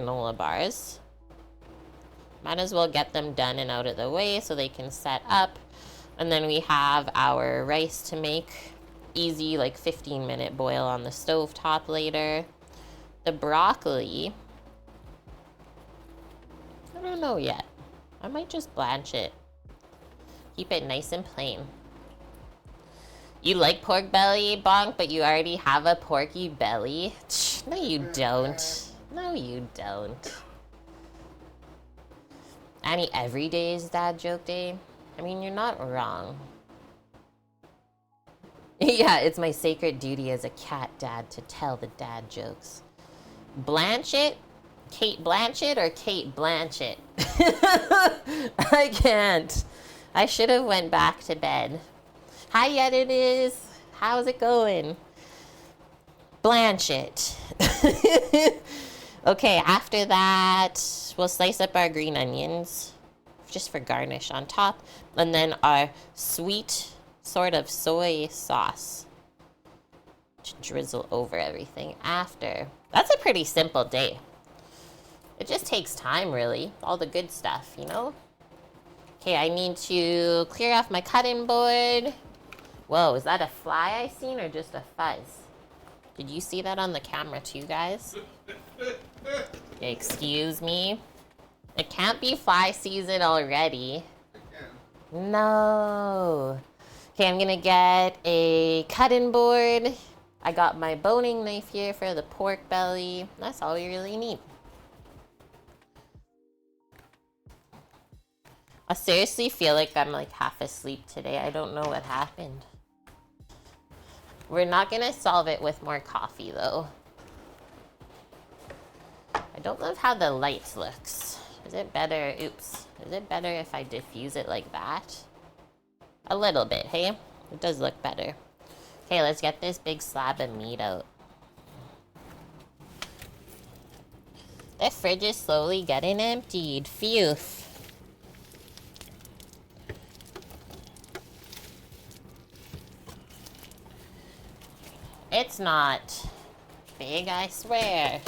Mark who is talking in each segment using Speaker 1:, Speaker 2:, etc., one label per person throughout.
Speaker 1: granola bars. Might as well get them done and out of the way so they can set up. And then we have our rice to make. Easy, like 15-minute boil on the stove top later. The broccoli, I don't know yet. I might just blanch it. Keep it nice and plain. You like pork belly, Bonk, but you already have a porky belly? No, you don't. No, you don't. Annie, every day is dad joke day? I mean, you're not wrong. Yeah, it's my sacred duty as a cat dad to tell the dad jokes. Blanchett? Kate Blanchett or Kate Blanchett? I can't. I should have went back to bed. Hi, yet it is. How's it going? Blanchett. Okay, after that, we'll slice up our green onions just for garnish on top. And then our sweet sort of soy sauce to drizzle over everything after. That's a pretty simple day. It just takes time, really. All the good stuff, you know? Okay, I need to clear off my cutting board. Whoa, is that a fly I seen or just a fuzz? Did you see that on the camera too, guys? Excuse me? It can't be fly season already. No. Okay, I'm gonna get a cutting board. I got my boning knife here for the pork belly. That's all we really need. I seriously feel like I'm like half asleep today. I don't know what happened. We're not gonna solve it with more coffee though. I don't love how the light looks. Is it better, oops. Is it better if I diffuse it like that? A little bit, hey? It does look better. Okay, let's get this big slab of meat out. The fridge is slowly getting emptied. Phew. It's not big, I swear.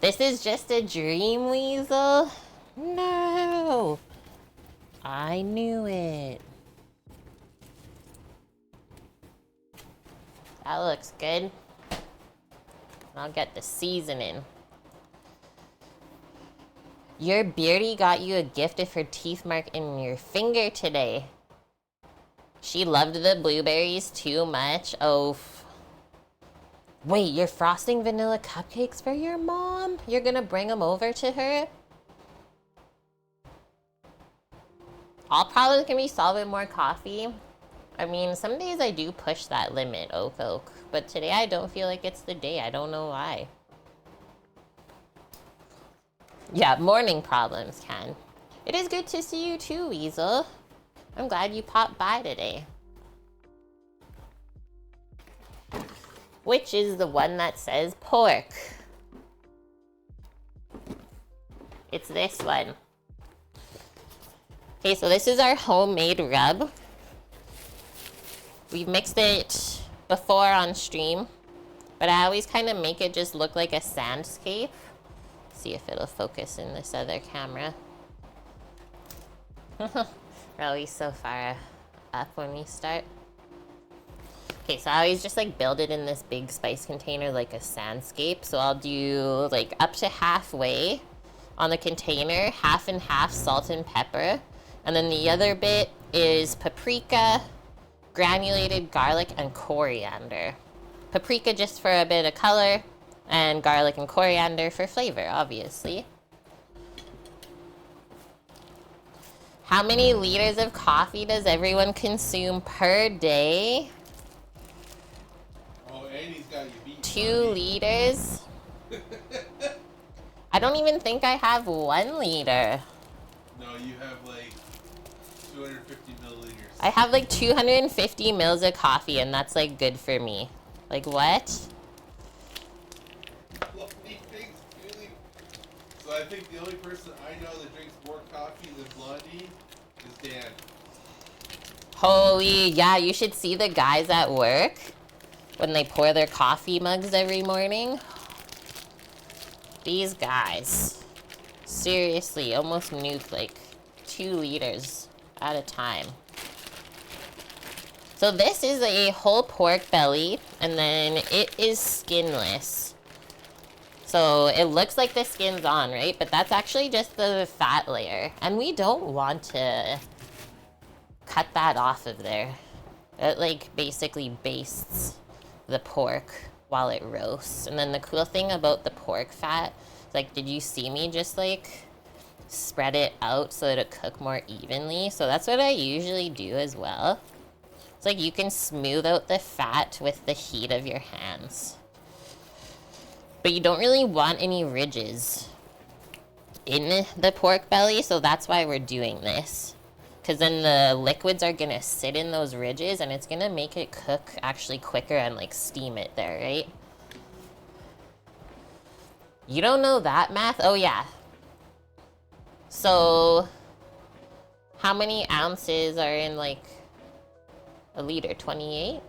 Speaker 1: This is just a dream, Weasel? No. I knew it. That looks good. I'll get the seasoning. Your Beardy got you a gift of her teeth mark in your finger today. She loved the blueberries too much. Oh. Wait, you're frosting vanilla cupcakes for your mom? You're gonna bring them over to her? I'll probably can be solving more coffee. I mean, some days I do push that limit, Oak. But today I don't feel like it's the day. I don't know why. Yeah, morning problems can. It is good to see you too, Weasel. I'm glad you popped by today. Which is the one that says pork? It's this one. Okay, so this is our homemade rub. We've mixed it before on stream, but I always kind of make it just look like a sandscape. See if it'll focus in this other camera. We're always so far up when we start. Okay, so I always just like build it in this big spice container like a sandscape. So I'll do like up to halfway on the container, half and half salt and pepper. And then the other bit is paprika, granulated garlic, and coriander. Paprika just for a bit of color, and garlic and coriander for flavor, obviously. How many liters of coffee does everyone consume per day?
Speaker 2: Oh, Annie's got you beat.
Speaker 1: 2 liters? I don't even think I have 1 liter.
Speaker 2: No, you have like 250 milliliters.
Speaker 1: I have like 250 mils of coffee, and that's like good for me. Like what?
Speaker 2: So I think the only person I know that drinks more coffee than Blondie is Dan.
Speaker 1: Holy, yeah, you should see the guys at work when they pour their coffee mugs every morning. These guys. Seriously, almost nuke like 2 liters at a time. So this is a whole pork belly, and then it is skinless. So it looks like the skin's on, right? But that's actually just the fat layer. And we don't want to cut that off of there. It like basically bastes the pork while it roasts. And then the cool thing about the pork fat, like, did you see me just like spread it out so that it cook more evenly? So that's what I usually do as well. It's like you can smooth out the fat with the heat of your hands. But you don't really want any ridges in the pork belly, so that's why we're doing this. Because then the liquids are gonna sit in those ridges and it's gonna make it cook actually quicker and like steam it there, right? You don't know that math? Oh yeah. So, how many ounces are in like a liter? 28?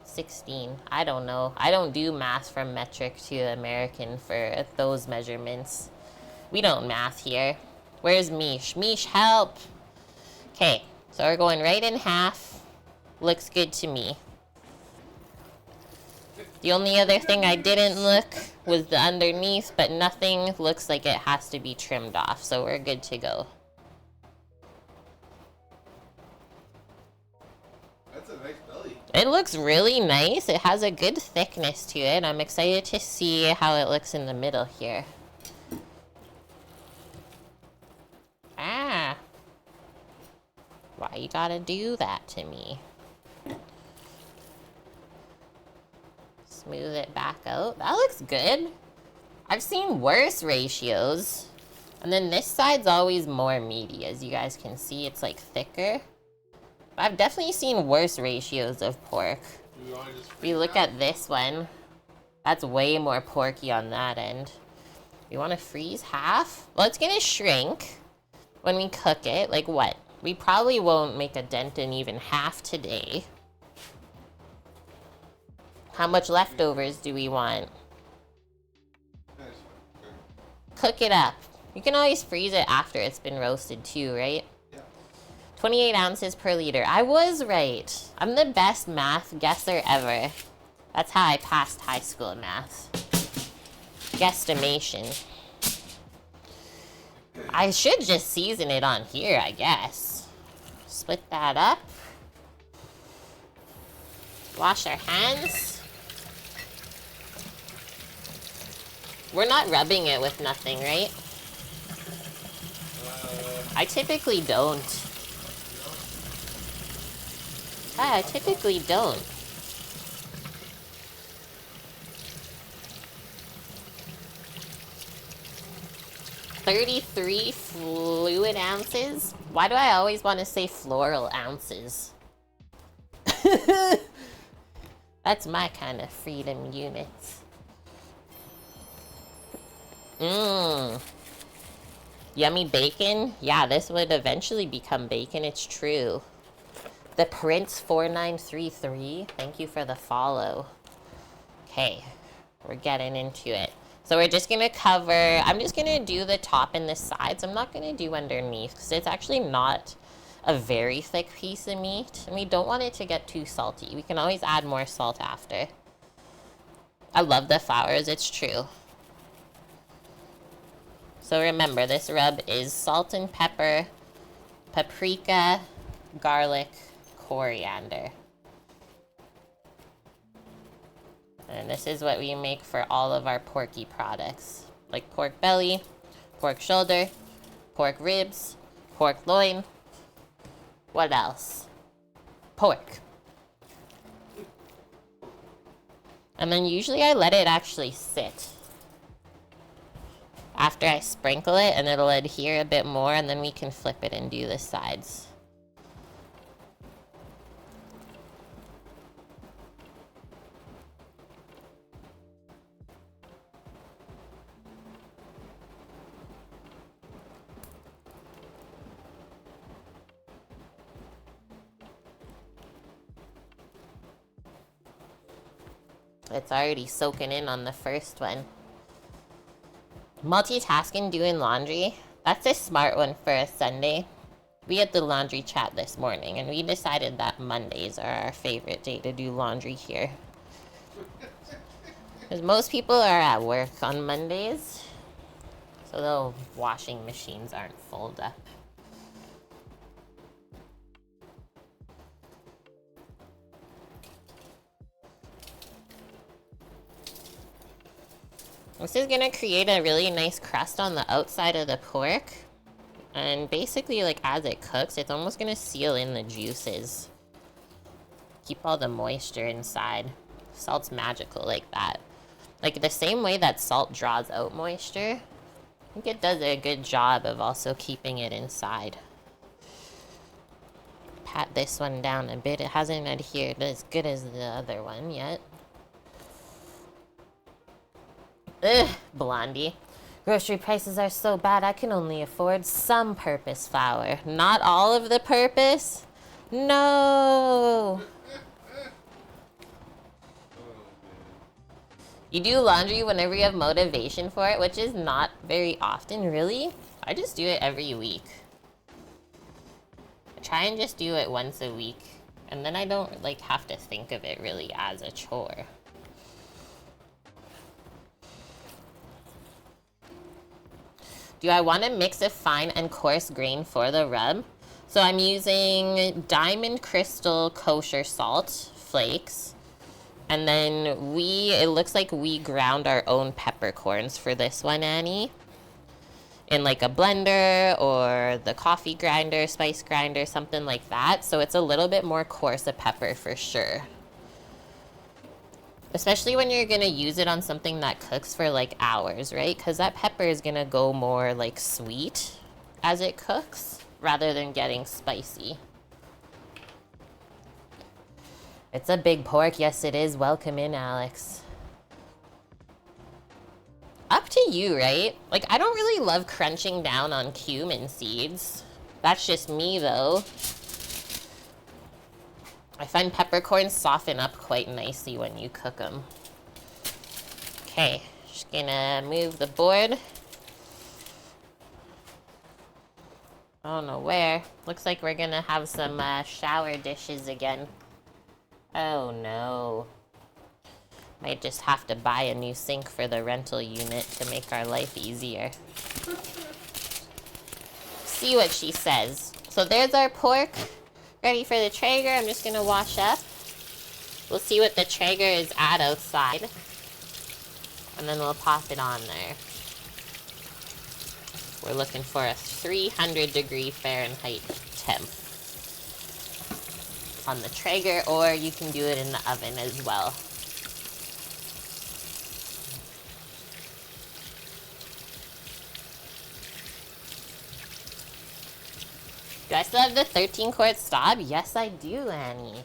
Speaker 1: 16. I don't know. I don't do math from metric to American for those measurements. We don't math here. Where's Mish? Mish, help! Okay, so we're going right in half. Looks good to me. The only other thing I didn't look was the underneath, but nothing looks like it has to be trimmed off, so we're good to go.
Speaker 2: That's a nice belly.
Speaker 1: It looks really nice. It has a good thickness to it. I'm excited to see how it looks in the middle here. Ah. Why you gotta do that to me? Smooth it back out. That looks good. I've seen worse ratios. And then this side's always more meaty. As you guys can see, it's like thicker. I've definitely seen worse ratios of pork. If you look at this one, that's way more porky on that end. You want to freeze half? Well, it's gonna shrink when we cook it. Like what? We probably won't make a dent in even half today. How much leftovers do we want? Cook it up. You can always freeze it after it's been roasted too, right? 28 ounces per liter. I was right. I'm the best math guesser ever. That's how I passed high school math. Guesstimation. I should just season it on here, I guess. Split that up. Wash our hands. We're not rubbing it with nothing, right? I typically don't. I typically don't. $33 fluid ounces? Why do I always want to say floral ounces? That's my kind of freedom units. Mmm. Yummy bacon? Yeah, this would eventually become bacon, it's true. The Prince 4933, thank you for the follow. Okay, we're getting into it. So we're just gonna cover, I'm just gonna do the top and the sides. I'm not gonna do underneath because it's actually not a very thick piece of meat. And we don't want it to get too salty. We can always add more salt after. I love the flowers, it's true. So remember, this rub is salt and pepper, paprika, garlic, coriander. And this is what we make for all of our porky products. Like pork belly, pork shoulder, pork ribs, pork loin. What else? Pork. And then usually I let it actually sit after I sprinkle it, and it'll adhere a bit more, and then we can flip it and do the sides. It's already soaking in on the first one. Multitasking doing laundry. That's a smart one for a Sunday. We had the laundry chat this morning, and we decided that Mondays are our favorite day to do laundry here. Because most people are at work on Mondays, so the washing machines aren't full up. This is gonna create a really nice crust on the outside of the pork. And basically, like, as it cooks, it's almost gonna seal in the juices. Keep all the moisture inside. Salt's magical like that. Like, the same way that salt draws out moisture, I think it does a good job of also keeping it inside. Pat this one down a bit. It hasn't adhered as good as the other one yet. Ugh, Blondie. Grocery prices are so bad I can only afford some purpose flour. Not all of the purpose? No! You do laundry whenever you have motivation for it, which is not very often, really. I just do it every week. I try and just do it once a week, and then I don't, like, have to think of it really as a chore. Do I want a mix of fine and coarse grain for the rub? So I'm using Diamond Crystal kosher salt flakes. And then it looks like we ground our own peppercorns for this one, Annie. In like a blender or the coffee grinder, spice grinder, something like that. So it's a little bit more coarse of pepper for sure. Especially when you're gonna use it on something that cooks for like hours, right? Because that pepper is gonna go more like sweet as it cooks rather than getting spicy. It's a big pork. Yes, it is. Welcome in, Alex. Up to you, right? Like, I don't really love crunching down on cumin seeds. That's just me, though. I find peppercorns soften up quite nicely when you cook them. Okay, just gonna move the board. I don't know where. Looks like we're gonna have some shower dishes again. Oh no. Might just have to buy a new sink for the rental unit to make our life easier. See what she says. So there's our pork. Ready for the Traeger. I'm just gonna wash up. We'll see what the Traeger is at outside. And then we'll pop it on there. We're looking for a 300-degree Fahrenheit temp on the Traeger, or you can do it in the oven as well. Do I still have the 13-quart Staub? Yes, I do, Annie.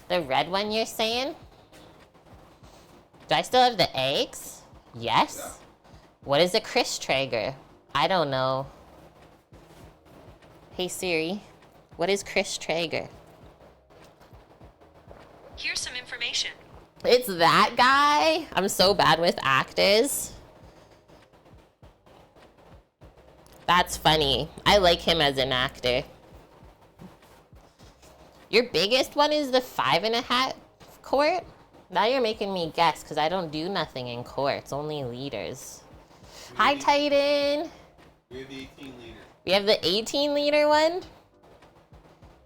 Speaker 1: The red one you're saying? Do I still have the eggs? Yes. Yeah. What is a Chris Traeger? I don't know. Hey Siri, what is Chris Traeger?
Speaker 3: Here's some information.
Speaker 1: It's that guy? I'm so bad with actors. That's funny. I like him as an actor. Your biggest one is the 5.5 quart? Now you're making me guess because I don't do nothing in quarts, only liters. Hi, Titan.
Speaker 2: We have the 18 liter.
Speaker 1: We have the 18-liter one?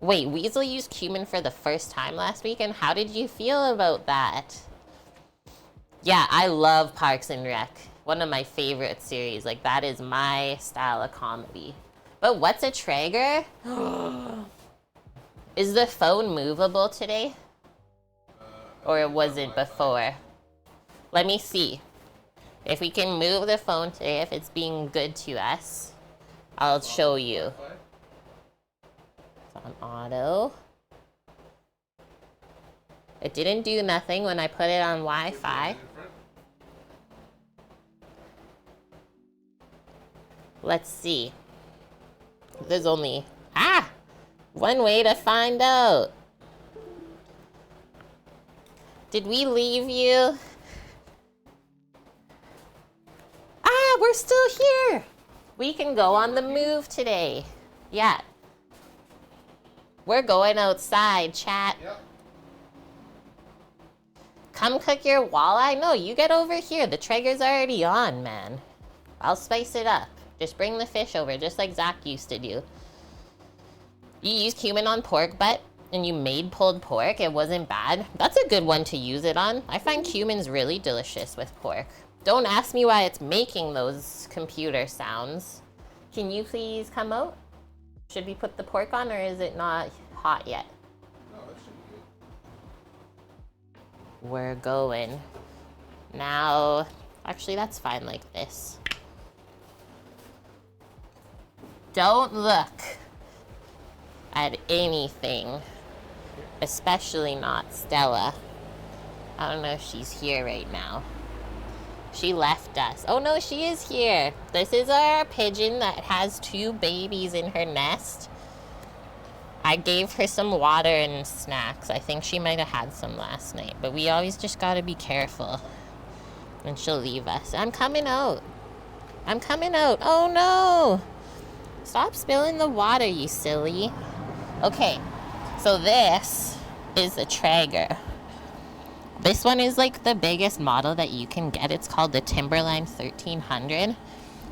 Speaker 1: Wait, Weasel used cumin for the first time last week, and how did you feel about that? Yeah, I love Parks and Rec. One of my favorite series. Like, that is my style of comedy. But what's a Traeger? Is the phone movable today? Or it wasn't before? Let me see. If we can move the phone today, if it's being good to us, I'll show you. It's on auto. It didn't do nothing when I put it on Wi-Fi. Let's see. There's only, one way to find out. Did we leave you? we're still here. We can go on the move today. Yeah. We're going outside, chat.
Speaker 2: Yep.
Speaker 1: Come cook your walleye? No, you get over here. The Traeger's already on, man. I'll spice it up. Just bring the fish over, just like Zach used to do. You used cumin on pork butt, and you made pulled pork. It wasn't bad. That's a good one to use it on. I find cumin's really delicious with pork. Don't ask me why it's making those computer sounds. Can you please come out? Should we put the pork on, or is it not hot yet?
Speaker 2: No, that should be good.
Speaker 1: We're going. Now, actually, that's fine like this. Don't look at anything, especially not Stella. I don't know if she's here right now. She left us. Oh no, she is here. This is our pigeon that has 2 babies in her nest. I gave her some water and snacks. I think she might have had some last night, but we always just gotta be careful. And she'll leave us. I'm coming out. I'm coming out. Oh no! Stop spilling the water, you silly. Okay, so this is the Traeger. This one is like the biggest model that you can get. It's called the Timberline 1300.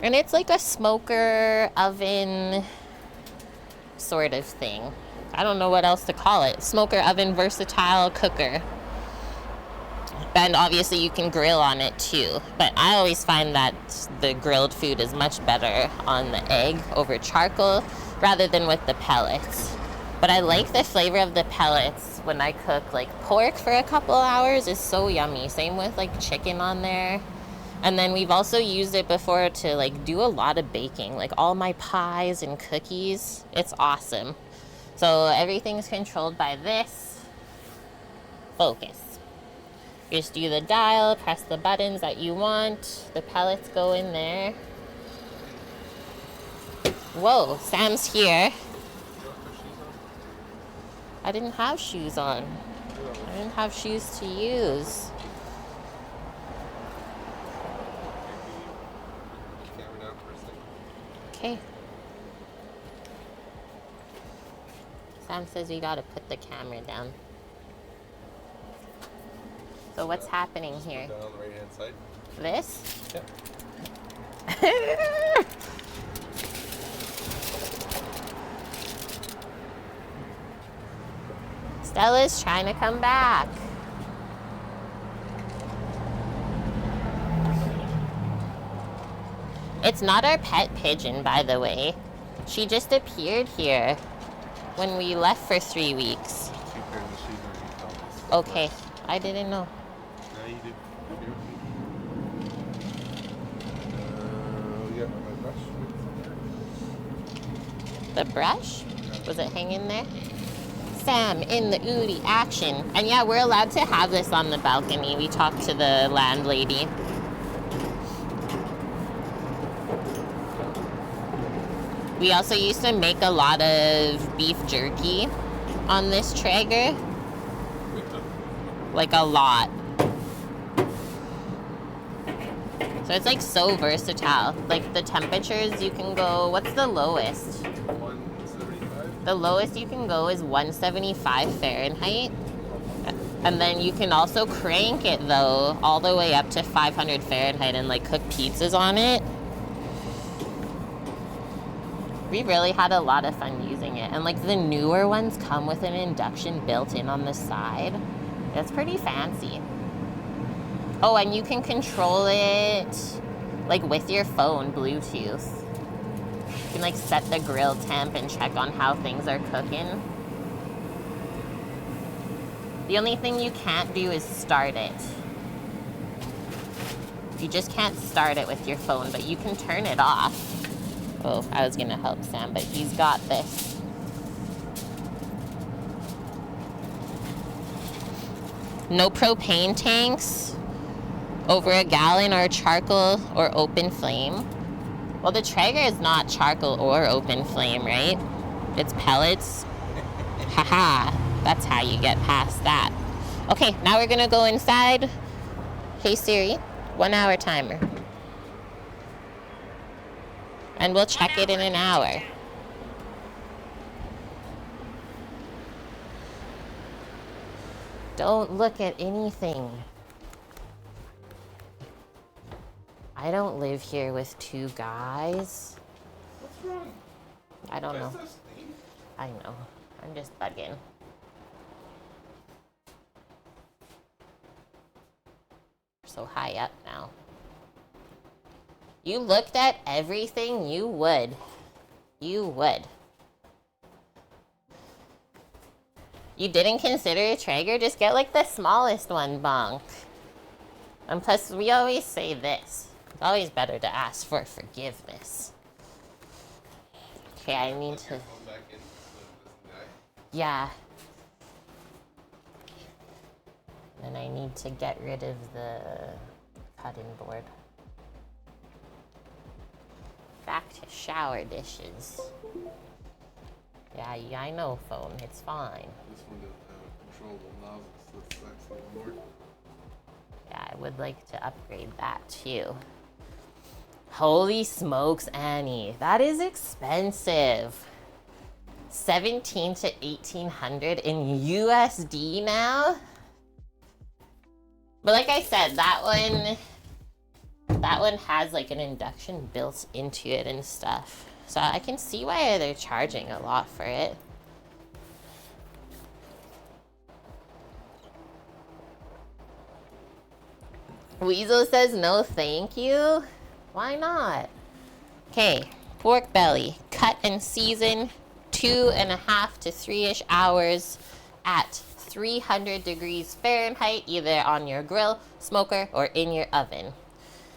Speaker 1: And it's like a smoker oven sort of thing. I don't know what else to call it. Smoker oven versatile cooker. And obviously you can grill on it too. But I always find that the grilled food is much better on the egg over charcoal rather than with the pellets. But I like the flavor of the pellets when I cook like pork for a couple hours. Is so yummy. Same with like chicken on there. And then we've also used it before to like do a lot of baking, like all my pies and cookies. It's awesome. So everything's controlled by this. Focus. Just do the dial, press the buttons that you want. The pellets go in there. Whoa, Sam's here. I didn't have shoes on. I didn't have shoes to use. Okay. Sam says we gotta put the camera down. So what's happening here?
Speaker 2: Down on the right hand side.
Speaker 1: This?
Speaker 2: Yep.
Speaker 1: Stella's trying to come back. It's not our pet pigeon, by the way. She just appeared here when we left for 3 weeks. Okay, I didn't know.
Speaker 2: No, you did. We got my brush.
Speaker 1: The brush? Was it hanging there? Sam in the Udi action. And yeah, we're allowed to have this on the balcony. We talked to the landlady. We also used to make a lot of beef jerky on this Traeger. Like a lot. So it's like so versatile. Like the temperatures you can go, what's the lowest?
Speaker 2: 175.
Speaker 1: The lowest you can go is 175 Fahrenheit. And then you can also crank it though, all the way up to 500 Fahrenheit and like cook pizzas on it. We really had a lot of fun using it. And like the newer ones come with an induction built in on the side. It's pretty fancy. Oh, and you can control it like with your phone, Bluetooth. You can like set the grill temp and check on how things are cooking. The only thing you can't do is start it. You just can't start it with your phone, but you can turn it off. Oh, I was gonna help Sam, but he's got this. No propane tanks over a gallon or charcoal or open flame. Well, the Traeger is not charcoal or open flame, right? It's pellets. Haha, that's how you get past that. Okay, now we're gonna go inside. Hey Siri, 1 hour timer. And we'll check it in an hour. Don't look at anything. I don't live here with two guys.
Speaker 2: What's wrong?
Speaker 1: I don't know.
Speaker 2: That's not steam.
Speaker 1: I know. I'm just bugging. So high up now. You looked at everything? You would. You would. You didn't consider a Traeger? Just get like the smallest one, Bonk. And plus, we always say this. It's always better to ask for forgiveness. Okay, I need to...
Speaker 2: Phone back in so it doesn't die.
Speaker 1: Yeah. And I need to get rid of the cutting board. Back to shower dishes. Yeah, I know, phone. It's fine.
Speaker 2: This one doesn't have a controllable nozzle, so it sucks even more.
Speaker 1: Yeah, I would like to upgrade that too. Holy smokes, Annie. That is expensive. 17 to 1800 in USD now? But like I said, that one has like an induction built into it and stuff. So I can see why they're charging a lot for it. Weasel says no thank you. Why not? Okay, pork belly, cut and season 2.5 to 3-ish hours at 300 degrees Fahrenheit, either on your grill, smoker, or in your oven.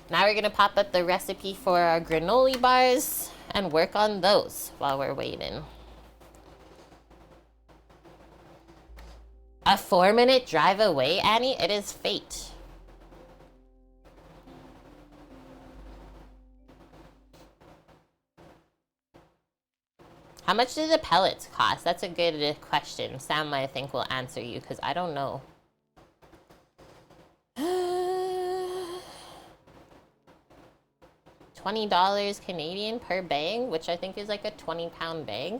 Speaker 1: Now we're gonna pop up the recipe for our granola bars and work on those while we're waiting. A 4-minute drive away, Annie? It is fate. How much do the pellets cost? That's a good question. Sam, I think, will answer you because I don't know. $20 Canadian per bag, which I think is like a 20-pound bag.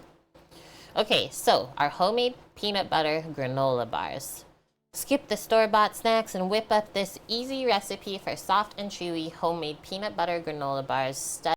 Speaker 1: Okay, so our homemade peanut butter granola bars. Skip the store-bought snacks and whip up this easy recipe for soft and chewy homemade peanut butter granola bars.